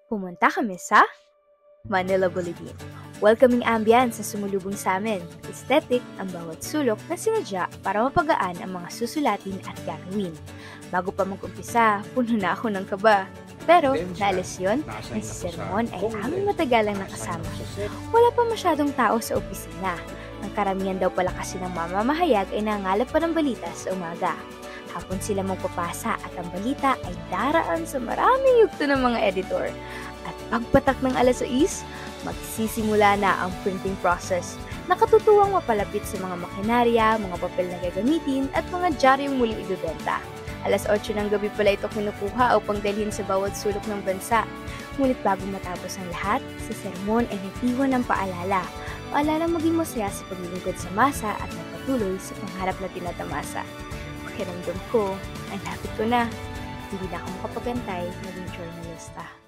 Pumunta kami sa Manila Boulevard. Welcoming ambience sa sumulubong sa amin. Aesthetic ang bawat sulok na sinadya para mapagaan ang mga susulatin at gagawin. Bago pa mag-umpisa, puno na ako ng kaba. Pero, naalis yun, ang sermon ay aming matagalang nakasama. Wala pa masyadong tao sa opisina. Ang karamihan daw pala kasi ng mamamahayag ay nangangalap pa ng balita sa umaga. Hapon sila magpapasa at ang balita ay daraan sa maraming yugto ng mga editor. At pagpatak ng alas 6, magsisimula na ang printing process. Nakatutuwang mapalapit sa mga makinarya, mga papel na gagamitin at mga dyaryong muling ibebenta. Alas 8 ng gabi pala ito kinukuha upang dalhin sa bawat sulok ng bansa. Ngunit bago matapos ang lahat, sa sermon ay nag-iwan ng paalala. Paalalang maging masaya sa paglilingkod sa masa at magpatuloy sa pangarap na tinatamasa. Pakiramdam ko, ang lapit ko na. Hindi na ako makapagantay maging journalista.